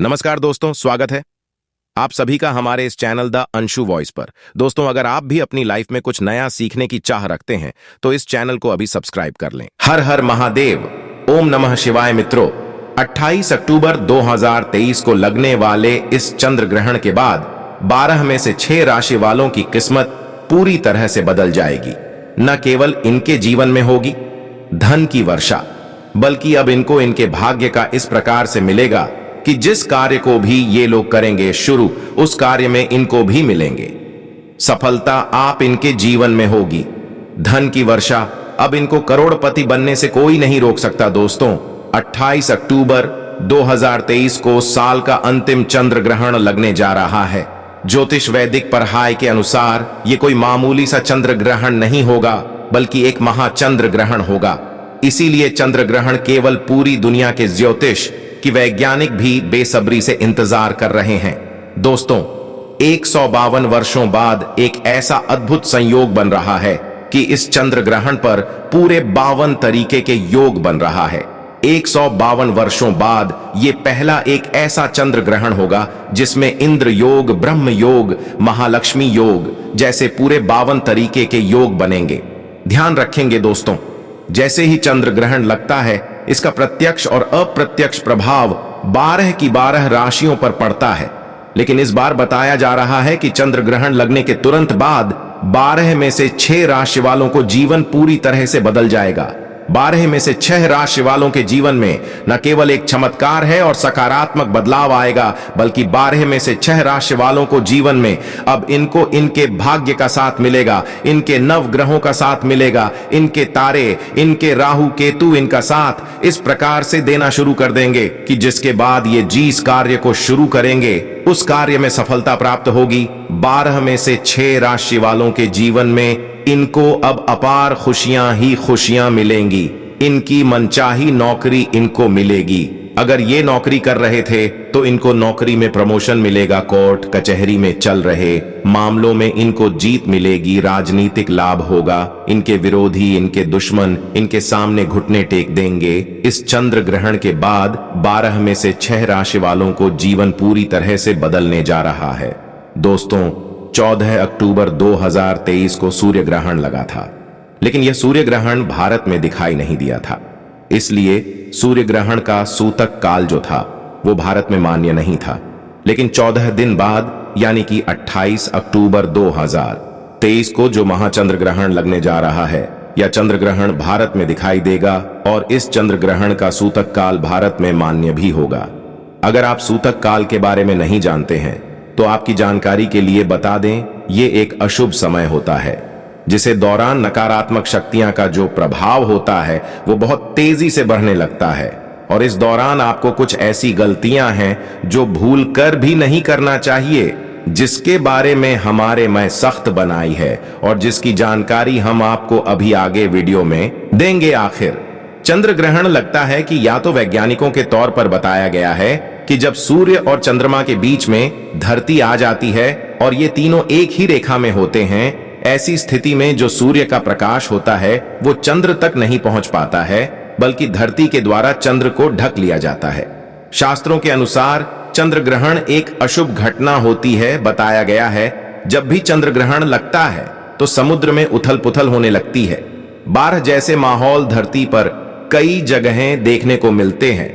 नमस्कार दोस्तों, स्वागत है आप सभी का हमारे इस चैनल द अंशु वॉइस पर। दोस्तों, अगर आप भी अपनी लाइफ में कुछ नया सीखने की चाह रखते हैं तो इस चैनल को अभी सब्सक्राइब कर लें। हर हर महादेव, ओम नमः शिवाय। मित्रों, 28 अक्टूबर 2023 को लगने वाले इस चंद्र ग्रहण के बाद 12 में से 6 राशि वालों की किस्मत पूरी तरह से बदल जाएगी। न केवल इनके जीवन में होगी धन की वर्षा, बल्कि अब इनको इनके भाग्य का इस प्रकार से मिलेगा कि जिस कार्य को भी ये लोग करेंगे शुरू, उस कार्य में इनको भी मिलेंगे सफलता। आप इनके जीवन में होगी धन की वर्षा। अब इनको करोड़पति बनने से कोई नहीं रोक सकता। दोस्तों, 28 अक्टूबर 2023 को साल का अंतिम चंद्र ग्रहण लगने जा रहा है। ज्योतिष वैदिक पढ़ाई के अनुसार ये कोई मामूली सा चंद्र ग्रहण नहीं होगा, बल्कि एक महाचंद्र ग्रहण होगा। इसीलिए चंद्र ग्रहण केवल पूरी दुनिया के ज्योतिष कि वैज्ञानिक भी बेसब्री से इंतजार कर रहे हैं। दोस्तों, 152 वर्षों बाद एक ऐसा अद्भुत संयोग बन रहा है कि इस चंद्र ग्रहण पर पूरे 52 तरीके के योग बन रहा है। 152 वर्षों बाद ये पहला एक ऐसा चंद्र ग्रहण होगा जिसमें इंद्र योग, ब्रह्म योग, महालक्ष्मी योग जैसे पूरे 52 तरीके के योग बनेंगे। ध्यान रखेंगे दोस्तों, जैसे ही चंद्र ग्रहण लगता है इसका प्रत्यक्ष और अप्रत्यक्ष प्रभाव 12 की 12 राशियों पर पड़ता है। लेकिन इस बार बताया जा रहा है कि चंद्र ग्रहण लगने के तुरंत बाद 12 में से 6 राशि वालों को जीवन पूरी तरह से बदल जाएगा। 12 में से 6 राशि वालों के जीवन में न केवल एक चमत्कार है और सकारात्मक बदलाव आएगा, बल्कि 12 में से 6 राशि वालों को जीवन में अब इनको इनके भाग्य का साथ मिलेगा, इनके नव ग्रहों का साथ मिलेगा, इनके तारे, इनके राहु केतु इनका साथ इस प्रकार से देना शुरू कर देंगे कि जिसके बाद ये जिस कार्य को शुरू करेंगे उस कार्य में सफलता प्राप्त होगी। 12 में से 6 राशि वालों के जीवन में इनको अब अपार खुशियां ही खुशियां मिलेंगी। इनकी मनचाही नौकरी इनको मिलेगी। अगर ये नौकरी कर रहे थे तो इनको नौकरी में प्रमोशन मिलेगा। कोर्ट कचहरी में चल रहे मामलों में इनको जीत मिलेगी। राजनीतिक लाभ होगा। इनके विरोधी, इनके दुश्मन इनके सामने घुटने टेक देंगे। इस चंद्र ग्रहण के बाद 12 में से 6 राशि वालों को जीवन पूरी तरह से बदलने जा रहा है। दोस्तों, 14 अक्टूबर 2023 को सूर्य ग्रहण लगा था, लेकिन यह सूर्य ग्रहण भारत में दिखाई नहीं दिया था। इसलिए सूर्य ग्रहण का सूतक काल जो था वो भारत में मान्य नहीं था। लेकिन 14 दिन बाद यानी कि 28 अक्टूबर 2023 को जो महाचंद्र ग्रहण लगने जा रहा है, यह चंद्र ग्रहण भारत में दिखाई देगा और इस चंद्र ग्रहण का सूतक काल भारत में मान्य भी होगा। अगर आप सूतक काल के बारे में नहीं जानते हैं तो आपकी जानकारी के लिए बता दें, ये एक अशुभ समय होता है जिसे दौरान नकारात्मक शक्तियां का जो प्रभाव होता है वो बहुत तेजी से बढ़ने लगता है। और इस दौरान आपको कुछ ऐसी गलतियां हैं जो भूल कर भी नहीं करना चाहिए, जिसके बारे में हमारे मैं सख्त बनाई है और जिसकी जानकारी हम आपको अभी आगे वीडियो में देंगे। आखिर चंद्र ग्रहण लगता है कि या तो वैज्ञानिकों के तौर पर बताया गया है कि जब सूर्य और चंद्रमा के बीच में धरती आ जाती है और ये तीनों एक ही रेखा में होते हैं, ऐसी स्थिति में जो सूर्य का प्रकाश होता है वो चंद्र तक नहीं पहुंच पाता है, बल्कि धरती के द्वारा चंद्र को ढक लिया जाता है। शास्त्रों के अनुसार चंद्र ग्रहण एक अशुभ घटना होती है। बताया गया है जब भी चंद्र ग्रहण लगता है तो समुद्र में उथल पुथल होने लगती है। बाढ़ जैसे माहौल धरती पर कई जगहें देखने को मिलते हैं।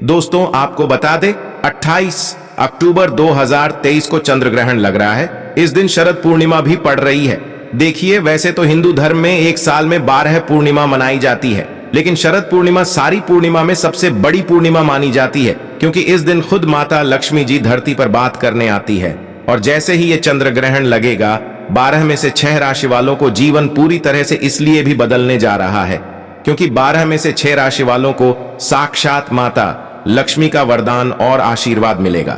दोस्तों, आपको बता दें, 28 अक्टूबर 2023 को चंद्र ग्रहण लग रहा है। इस दिन शरद पूर्णिमा भी पड़ रही है। देखिए, वैसे तो हिंदू धर्म में एक साल में 12 पूर्णिमा मनाई जाती है, लेकिन शरद पूर्णिमा सारी पूर्णिमा में सबसे बड़ी पूर्णिमा मानी जाती है, क्योंकि इस दिन खुद माता लक्ष्मी जी धरती पर बात करने आती है। और जैसे ही ये चंद्र ग्रहण लगेगा, 12 में से 6 राशि वालों को जीवन पूरी तरह से इसलिए भी बदलने जा रहा है क्योंकि 12 में से 6 राशि वालों को साक्षात माता लक्ष्मी का वरदान और आशीर्वाद मिलेगा,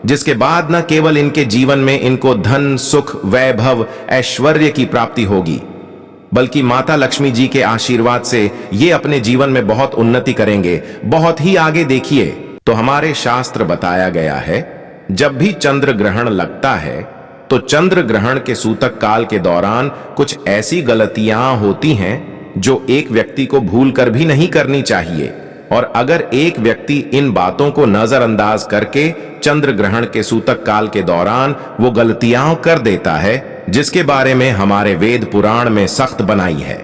जिसके बाद न केवल इनके जीवन में इनको धन, सुख, वैभव, ऐश्वर्य की प्राप्ति होगी, बल्कि माता लक्ष्मी जी के आशीर्वाद से ये अपने जीवन में बहुत उन्नति करेंगे, बहुत ही आगे। देखिए, तो हमारे शास्त्र बताया गया है जब भी चंद्र ग्रहण लगता है तो चंद्र ग्रहण के सूतक काल के दौरान कुछ ऐसी गलतियां होती हैं जो एक व्यक्ति को भूल कर भी नहीं करनी चाहिए। और अगर एक व्यक्ति इन बातों को नजरअंदाज करके चंद्र ग्रहण के सूतक काल के दौरान वो गलतियां कर देता है जिसके बारे में हमारे वेद पुराण में सख्त बनाई है,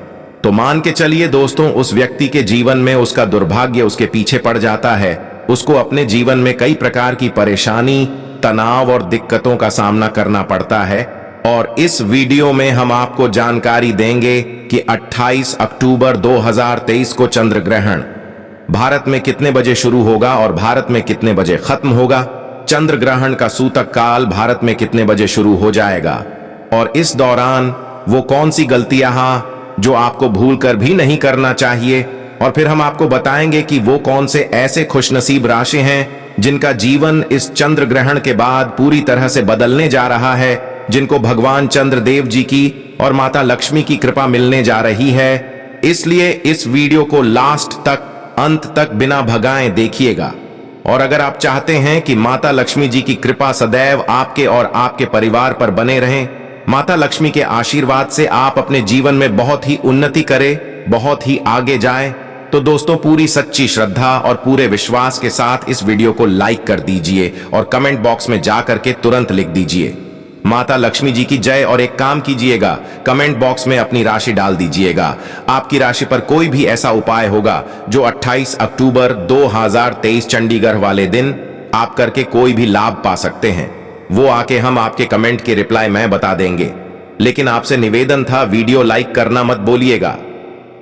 तो मान के चलिए दोस्तों, उस व्यक्ति के जीवन में उसका दुर्भाग्य उसके पीछे पड़ जाता है। उसको अपने जीवन में कई प्रकार की परेशानी, तनाव और दिक्कतों का सामना करना पड़ता है। और इस वीडियो में हम आपको जानकारी देंगे कि 28 अक्टूबर 2023 को चंद्र ग्रहण भारत में कितने बजे शुरू होगा और भारत में कितने बजे खत्म होगा। चंद्र ग्रहण का सूतक काल भारत में कितने बजे शुरू हो जाएगा और इस दौरान वो कौन सी गलतियां जो आपको भूल कर भी नहीं करना चाहिए। और फिर हम आपको बताएंगे कि वो कौन से ऐसे खुशनसीब राशि हैं जिनका जीवन इस चंद्र ग्रहण के बाद पूरी तरह से बदलने जा रहा है, जिनको भगवान चंद्रदेव जी की और माता लक्ष्मी की कृपा मिलने जा रही है। इसलिए इस वीडियो को लास्ट तक, अंत तक बिना भगाएं देखिएगा। और अगर आप चाहते हैं कि माता लक्ष्मी जी की कृपा सदैव आपके और आपके परिवार पर बने रहें, माता लक्ष्मी के आशीर्वाद से आप अपने जीवन में बहुत ही उन्नति करें, बहुत ही आगे जाएं, तो दोस्तों पूरी सच्ची श्रद्धा और पूरे विश्वास के साथ इस वीडियो को लाइक कर दीजिए और कमेंट बॉक्स में जाकर के तुरंत लिख दीजिए माता लक्ष्मी जी की जय। और एक काम कीजिएगा, कमेंट बॉक्स में अपनी राशि डाल दीजिएगा। आपकी राशि पर कोई भी ऐसा उपाय होगा जो 28 अक्टूबर 2023 चंडीगढ़ वाले दिन आप करके कोई भी लाभ पा सकते हैं, वो आके हम आपके कमेंट के रिप्लाई में बता देंगे। लेकिन आपसे निवेदन था, वीडियो लाइक करना मत बोलिएगा।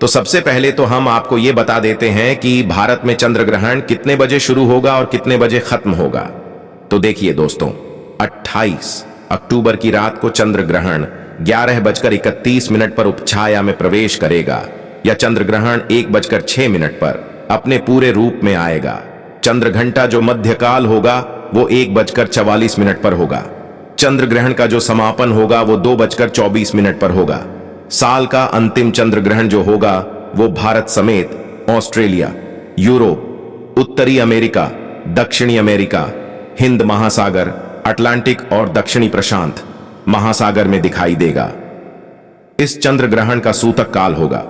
तो सबसे पहले तो हम आपको ये बता देते हैं कि भारत में चंद्र ग्रहण कितने बजे शुरू होगा और कितने बजे खत्म होगा। तो देखिए दोस्तों, 28 अक्टूबर की रात को चंद्र ग्रहण 11:31 पर उपछाया में प्रवेश करेगा, या चंद्र ग्रहण 1:06 पर अपने पूरे रूप में आएगा। चंद्र घंटा जो मध्यकाल होगा वो 1:44 पर होगा। चंद्र ग्रहण का जो समापन होगा वो 2:24 पर होगा। साल का अंतिम चंद्र ग्रहण जो होगा वो भारत समेत ऑस्ट्रेलिया, यूरोप, उत्तरी अमेरिका, दक्षिणी अमेरिका, हिंद महासागर, अटलांटिक और दक्षिणी प्रशांत महासागर में दिखाई देगा। इस चंद्र ग्रहण का सूतक काल होगा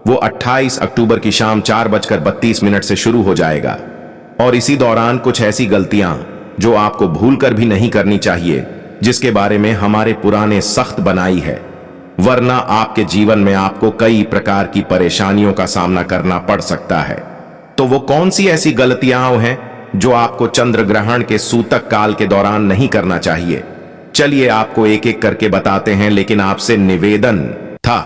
वो 28 अक्टूबर की शाम 4:32 से शुरू हो जाएगा। और इसी दौरान कुछ ऐसी गलतियां जो आपको भूल कर भी नहीं करनी चाहिए, जिसके बारे में हमारे पुराने सख्त बनाई है, वरना आपके जीवन में आपको कई प्रकार की परेशानियों का सामना करना पड़ सकता है। तो वो कौन सी ऐसी गलतियां हैं जो आपको चंद्र ग्रहण के सूतक काल के दौरान नहीं करना चाहिए? चलिए आपको एक एक करके बताते हैं, लेकिन आपसे निवेदन था,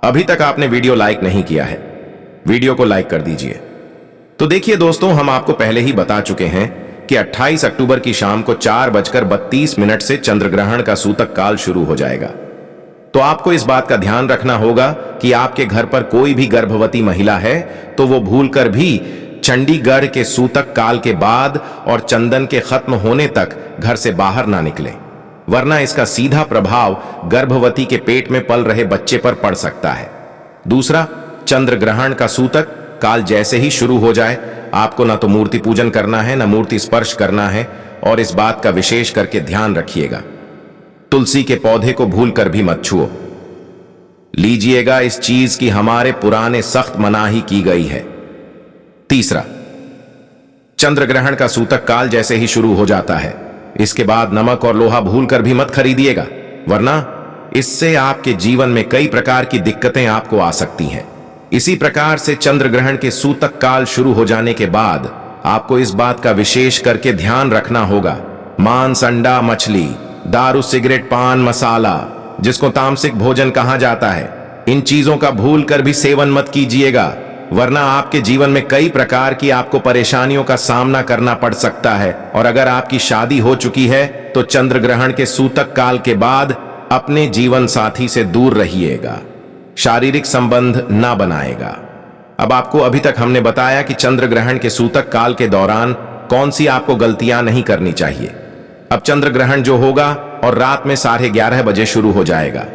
अभी तक आपने वीडियो लाइक नहीं किया है, वीडियो को लाइक कर दीजिए। तो देखिए दोस्तों, हम आपको पहले ही बता चुके हैं कि 28 अक्टूबर की शाम को 4:32 से चंद्र ग्रहण का सूतक काल शुरू हो जाएगा। तो आपको इस बात का ध्यान रखना होगा कि आपके घर पर कोई भी गर्भवती महिला है तो वो भूलकर भी चंडीगढ़ के सूतक काल के बाद और चंदन के खत्म होने तक घर से बाहर ना निकले, वरना इसका सीधा प्रभाव गर्भवती के पेट में पल रहे बच्चे पर पड़ सकता है। दूसरा, चंद्र ग्रहण का सूतक काल जैसे ही शुरू हो जाए, आपको ना तो मूर्ति पूजन करना है, ना मूर्ति स्पर्श करना है। और इस बात का विशेष करके ध्यान रखिएगा, तुलसी के पौधे को भूलकर भी मत छुओ लीजिएगा, इस चीज की हमारे पुराने सख्त मनाही की गई है। तीसरा, चंद्र ग्रहण का सूतक काल जैसे ही शुरू हो जाता है, इसके बाद नमक और लोहा भूलकर भी मत खरीदिएगा, वरना इससे आपके जीवन में कई प्रकार की दिक्कतें आपको आ सकती हैं। इसी प्रकार से चंद्र ग्रहण के सूतक काल शुरू हो जाने के बाद आपको इस बात का विशेष करके ध्यान रखना होगा, मांस, अंडा, मछली, दारू, सिगरेट, पान मसाला, जिसको तामसिक भोजन कहा जाता है, इन चीजों का भूल कर भी सेवन मत कीजिएगा, वरना आपके जीवन में कई प्रकार की आपको परेशानियों का सामना करना पड़ सकता है। और अगर आपकी शादी हो चुकी है तो चंद्र ग्रहण के सूतक काल के बाद अपने जीवन साथी से दूर रहिएगा, शारीरिक संबंध ना बनाएगा। अब आपको अभी तक हमने बताया कि चंद्र ग्रहण के सूतक काल के दौरान कौन सी आपको गलतियां नहीं करनी चाहिए। अब चंद्र ग्रहण जो होगा और रात में 11:30 बजे शुरू हो जाएगा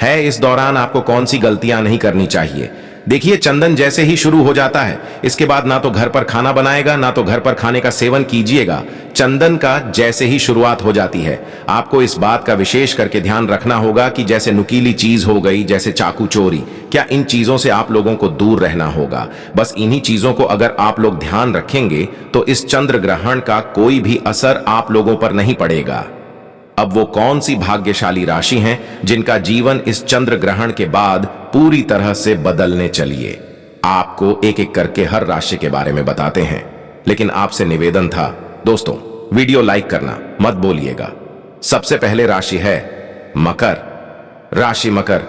है, इस दौरान आपको कौन सी गलतियां नहीं करनी चाहिए। देखिए, चंदन जैसे ही शुरू हो जाता है, इसके बाद ना तो घर पर खाना बनाएगा, ना तो घर पर खाने का सेवन कीजिएगा, चंदन का जैसे ही शुरुआत हो जाती है, आपको इस बात का विशेष करके ध्यान रखना होगा कि जैसे नुकीली चीज हो गई, जैसे चाकू चोरी, क्या इन चीजों से आप लोगों को दूर रहना होगा। बस इन्हीं चीजों को अगर आप लोग ध्यान रखेंगे तो इस चंद्र ग्रहण का कोई भी असर आप लोगों पर नहीं पड़ेगा। अब वो कौन सी भाग्यशाली राशि हैं जिनका जीवन इस चंद्र ग्रहण के बाद पूरी तरह से बदलने चलिए, आपको एक एक करके हर राशि के बारे में बताते हैं। लेकिन आपसे निवेदन था दोस्तों, वीडियो लाइक करना मत भूलिएगा। सबसे पहले राशि है मकर राशि। मकर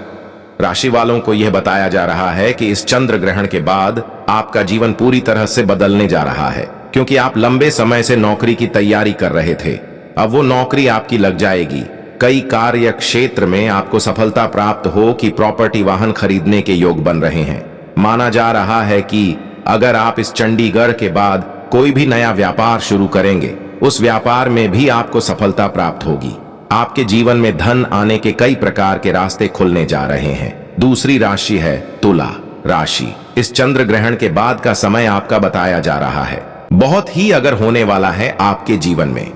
राशि वालों को यह बताया जा रहा है कि इस चंद्र ग्रहण के बाद आपका जीवन पूरी तरह से बदलने जा रहा है, क्योंकि आप लंबे समय से नौकरी की तैयारी कर रहे थे। अब वो नौकरी आपकी लग जाएगी। कई कार्य क्षेत्र में आपको सफलता प्राप्त हो कि प्रॉपर्टी वाहन खरीदने के योग बन रहे हैं। माना जा रहा है कि अगर आप इस चंडीगढ़ के बाद कोई भी नया व्यापार शुरू करेंगे, उस व्यापार में भी आपको सफलता प्राप्त होगी। आपके जीवन में धन आने के कई प्रकार के रास्ते खुलने जा रहे हैं। दूसरी राशि है तुला राशि। इस चंद्र ग्रहण के बाद का समय आपका बताया जा रहा है बहुत ही अगर होने वाला है। आपके जीवन में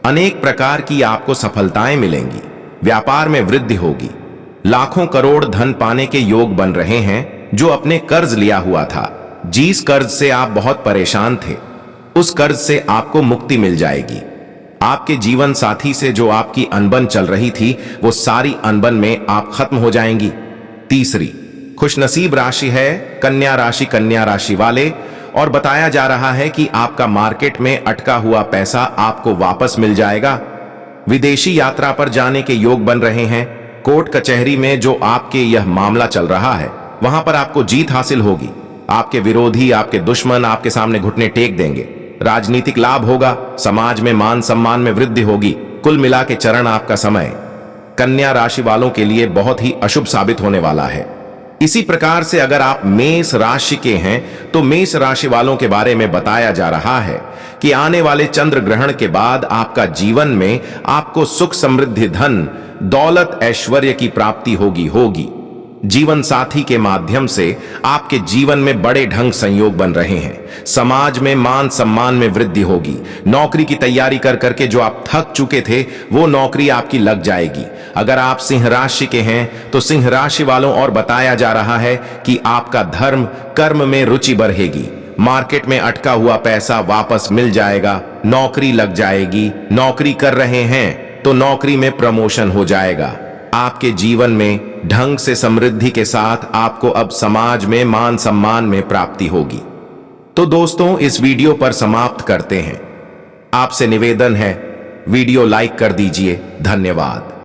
अनेक प्रकार की आपको सफलताएं मिलेंगी, व्यापार में वृद्धि होगी, लाखों करोड़ धन पाने के योग बन रहे हैं। जो अपने कर्ज लिया हुआ था, जिस कर्ज से आप बहुत परेशान थे, उस कर्ज से आपको मुक्ति मिल जाएगी। आपके जीवन साथी से जो आपकी अनबन चल रही थी, वो सारी अनबन में आप खत्म हो जाएंगी। तीसरी खुशनसीब राशि है कन्या राशि। कन्या राशि वाले, और बताया जा रहा है कि आपका मार्केट में अटका हुआ पैसा आपको वापस मिल जाएगा। विदेशी यात्रा पर जाने के योग बन रहे हैं। कोर्ट कचहरी में जो आपके यह मामला चल रहा है, वहां पर आपको जीत हासिल होगी। आपके विरोधी, आपके दुश्मन आपके सामने घुटने टेक देंगे। राजनीतिक लाभ होगा, समाज में मान सम्मान में वृद्धि होगी। कुल मिला के चरण आपका समय कन्या राशि वालों के लिए बहुत ही अशुभ साबित होने वाला है। इसी प्रकार से अगर आप मेष राशि के हैं, तो मेष राशि वालों के बारे में बताया जा रहा है कि आने वाले चंद्र ग्रहण के बाद आपका जीवन में आपको सुख, समृद्धि, धन, दौलत, ऐश्वर्य की प्राप्ति होगी। जीवन साथी के माध्यम से आपके जीवन में बड़े ढंग संयोग बन रहे हैं। समाज में मान सम्मान में वृद्धि होगी। नौकरी की तैयारी कर करके जो आप थक चुके थे, वो नौकरी आपकी लग जाएगी। अगर आप सिंह राशि के हैं, तो सिंह राशि वालों और बताया जा रहा है कि आपका धर्म कर्म में रुचि बढ़ेगी। मार्केट में अटका हुआ पैसा वापस मिल जाएगा। नौकरी लग जाएगी। नौकरी कर रहे हैं तो नौकरी में प्रमोशन हो जाएगा। आपके जीवन में ढंग से समृद्धि के साथ आपको अब समाज में मान सम्मान में प्राप्ति होगी। तो दोस्तों, इस वीडियो पर समाप्त करते हैं। आपसे निवेदन है, वीडियो लाइक कर दीजिए। धन्यवाद।